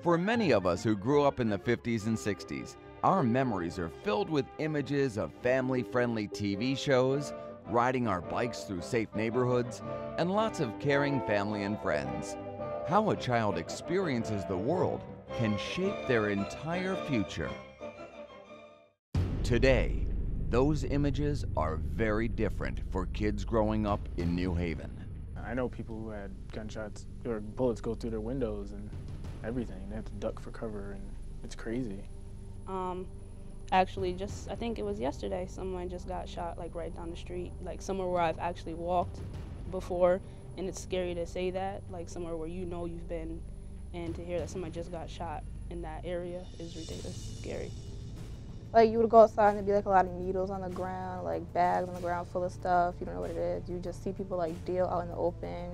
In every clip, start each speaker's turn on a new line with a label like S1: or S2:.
S1: For many of us who grew up in the 50s and 60s, our memories are filled with images of family-friendly TV shows, riding our bikes through safe neighborhoods, and lots of caring family and friends. How a child experiences the world can shape their entire future. Today, those images are very different for kids growing up in New Haven.
S2: I know people who had gunshots or bullets go through their windows and everything. They have to duck for cover, and it's crazy.
S3: Actually, I think it was yesterday, someone just got shot like right down the street, like somewhere where I've actually walked before, and it's scary to say that, like somewhere where you know you've been, and to hear that someone just got shot in that area is ridiculous, scary.
S4: Like, you would go outside and there'd be like a lot of needles on the ground, like bags on the ground full of stuff. You don't know what it is. You just see people like deal out in the open.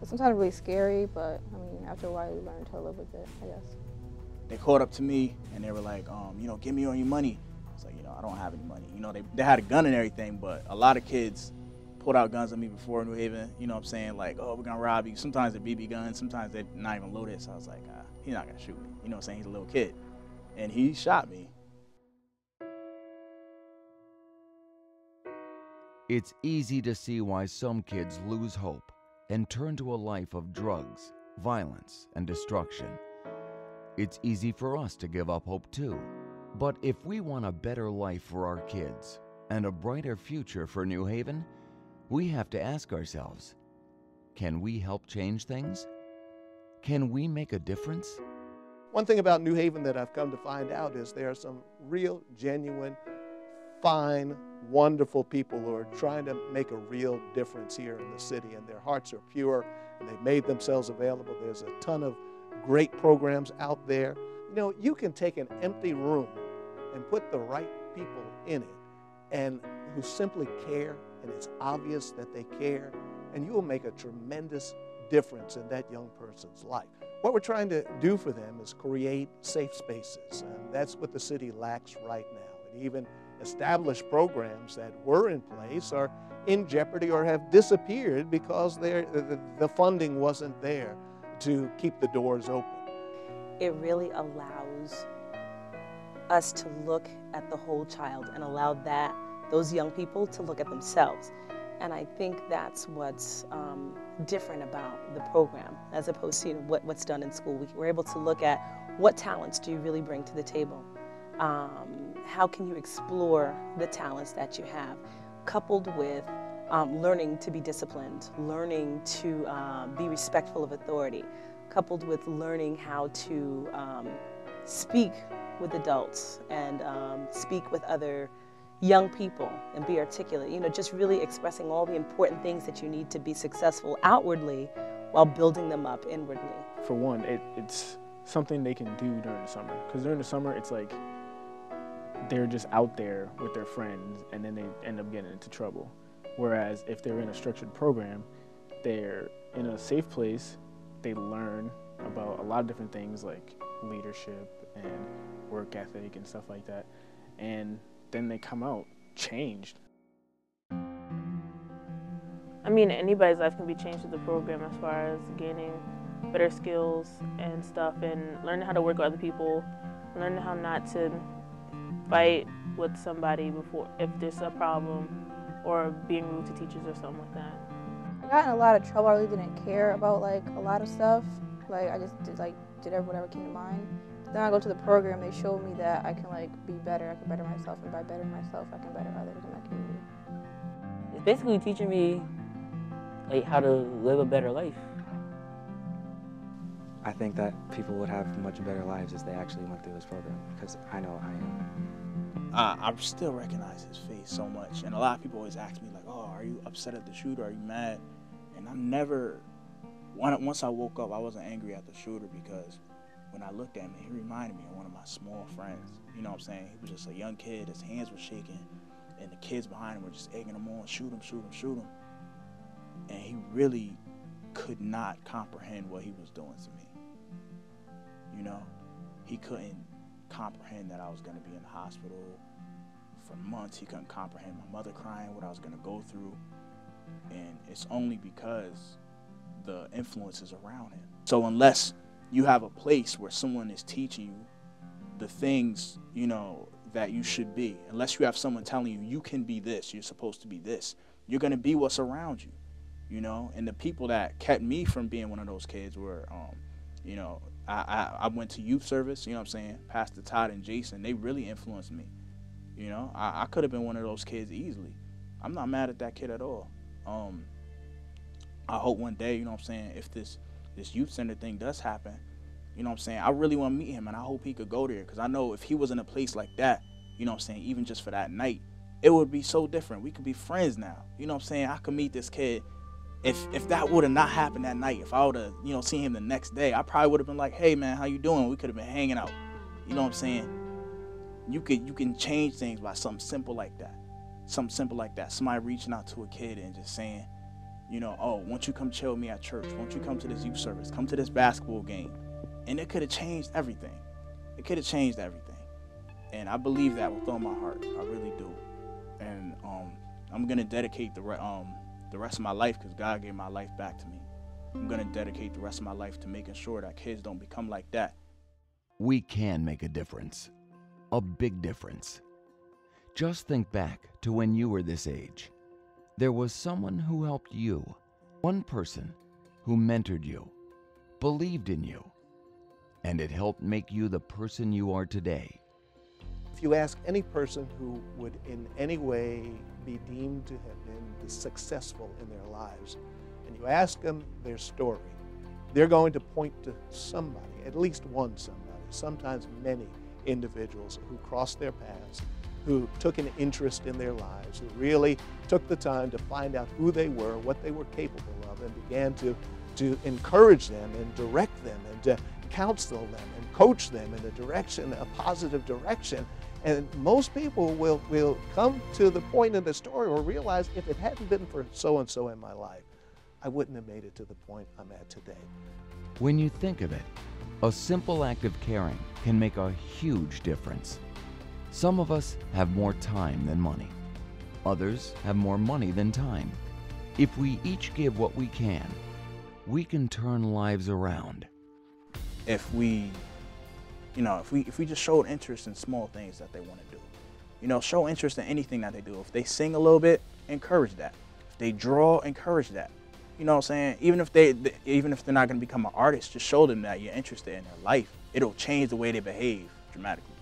S4: It's sometimes really scary, but I mean, after a while you learn to live with it, I guess.
S5: They called up to me and they were like, give me all your money. I was like, I don't have any money. They had a gun and everything, but a lot of kids pulled out guns on me before in New Haven. You know what I'm saying? Like, oh, we're gonna rob you. Sometimes they're BB guns, sometimes they're not even loaded. So I was like, he's not gonna shoot me. You know what I'm saying? He's a little kid. And he shot me.
S1: It's easy to see why some kids lose hope and turn to a life of drugs, violence, and destruction. It's easy for us to give up hope too. But if we want a better life for our kids and a brighter future for New Haven, we have to ask ourselves, can we help change things? Can we make a difference?
S6: One thing about New Haven that I've come to find out is there are some real, genuine, fine, wonderful people who are trying to make a real difference here in the city, and their hearts are pure and they've made themselves available. There's a ton of great programs out there. You can take an empty room and put the right people in it and who simply care, and it's obvious that they care, and you will make a tremendous difference in that young person's life. What we're trying to do for them is create safe spaces, and that's what the city lacks right now. And even established programs that were in place are in jeopardy or have disappeared because the funding wasn't there to keep the doors open.
S7: It really allows us to look at the whole child and allow those young people to look at themselves. And I think that's what's different about the program as opposed to what's done in school. We're able to look at what talents do you really bring to the table. How can you explore the talents that you have, coupled with learning to be disciplined, learning to be respectful of authority, coupled with learning how to speak with adults and speak with other young people and be articulate, just really expressing all the important things that you need to be successful outwardly while building them up inwardly.
S2: For one, it's something they can do during the summer, because during the summer it's like they're just out there with their friends and then they end up getting into trouble. Whereas if they're in a structured program, they're in a safe place, they learn about a lot of different things like leadership and work ethic and stuff like that, and then they come out changed.
S8: I mean, anybody's life can be changed with the program as far as gaining better skills and stuff, and learning how to work with other people, learning how not to fight with somebody before if there's a problem, or being rude to teachers or something like that.
S4: I got in a lot of trouble. I really didn't care about like a lot of stuff. Like I just did whatever came to mind. Then I go to the program, they showed me that I can like be better, I can better myself, and by bettering myself, I can better others in my community.
S9: It's basically teaching me like how to live a better life.
S10: I think that people would have much better lives if they actually went through this program, because I know I am.
S5: I still recognize his face so much, and a lot of people always ask me like, oh, are you upset at the shooter, are you mad? And I never, once I woke up, I wasn't angry at the shooter, because when I looked at him, he reminded me of one of my small friends. You know what I'm saying? He was just a young kid, his hands were shaking, and the kids behind him were just egging him on, shoot him, shoot him, shoot him. And he really could not comprehend what he was doing to me. You know, he couldn't comprehend that I was gonna be in the hospital for months. He couldn't comprehend my mother crying, what I was gonna go through. And it's only because the influences around him. So unless you have a place where someone is teaching you the things, you know, that you should be, unless you have someone telling you you can be this, you're supposed to be this, you're going to be what's around you, you know. And the people that kept me from being one of those kids were, you know, I went to youth service, you know what I'm saying, Pastor Todd and Jason, they really influenced me. You know, I could have been one of those kids easily. I'm not mad at that kid at all. I hope one day, you know what I'm saying, if this youth center thing does happen, you know what I'm saying, I really want to meet him, and I hope he could go there, because I know if he was in a place like that, you know what I'm saying, even just for that night, it would be so different. We could be friends now. You know what I'm saying? I could meet this kid. If that would have not happened that night, if I would have, you know, seen him the next day, I probably would have been like, hey, man, how you doing? We could have been hanging out. You know what I'm saying? You can change things by something simple like that. Something simple like that. Somebody reaching out to a kid and just saying, you know, oh, won't you come chill with me at church? Won't you come to this youth service? Come to this basketball game. And it could have changed everything. It could have changed everything. And I believe that with all my heart. I really do. And I'm going to dedicate the rest of my life, because God gave my life back to me. I'm going to dedicate the rest of my life to making sure that kids don't become like that.
S1: We can make a difference. A big difference. Just think back to when you were this age. There was someone who helped you. One person who mentored you, believed in you, and it helped make you the person you are today.
S6: If you ask any person who would in any way be deemed to have been successful in their lives, and you ask them their story, they're going to point to somebody, at least one somebody, sometimes many individuals who crossed their paths, who took an interest in their lives, who really took the time to find out who they were, what they were capable of, and began to encourage them and direct them and to counsel them and coach them in a positive direction. And most people will come to the point in the story or realize, if it hadn't been for so-and-so in my life, I wouldn't have made it to the point I'm at today.
S1: When you think of it, a simple act of caring can make a huge difference. Some of us have more time than money. Others have more money than time. If we each give what we can turn lives around.
S5: If we just showed interest in small things that they want to do, you know, show interest in anything that they do. If they sing a little bit, encourage that. If they draw, encourage that. You know what I'm saying? Even if they're not going to become an artist, just show them that you're interested in their life. It'll change the way they behave dramatically.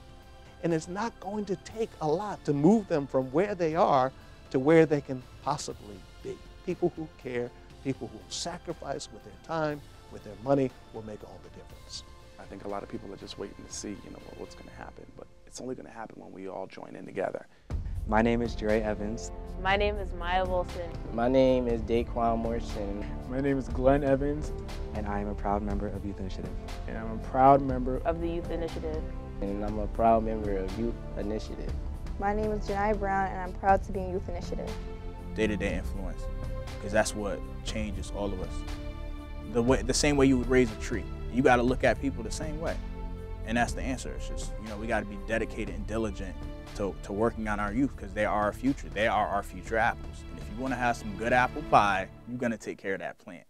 S6: And it's not going to take a lot to move them from where they are to where they can possibly be. People who care, people who sacrifice with their time, with their money, will make all the difference.
S11: I think a lot of people are just waiting to see, you know, what's going to happen, but it's only going to happen when we all join in together.
S10: My name is Dre Evans.
S8: My name is Maya Wilson.
S12: My name is Daquan Morrison.
S2: My name is Glenn Evans.
S10: And I am a proud member of Youth Initiative.
S2: And I'm a proud member
S8: of the Youth Initiative.
S12: And I'm a proud member of Youth Initiative.
S4: My name is Janai Brown, and I'm proud to be in Youth Initiative.
S5: Day-to-day influence, because that's what changes all of us. The same way you would raise a tree. You got to look at people the same way. And that's the answer. It's just, you know, we got to be dedicated and diligent to working on our youth, because they are our future. They are our future apples. And if you want to have some good apple pie, you're going to take care of that plant.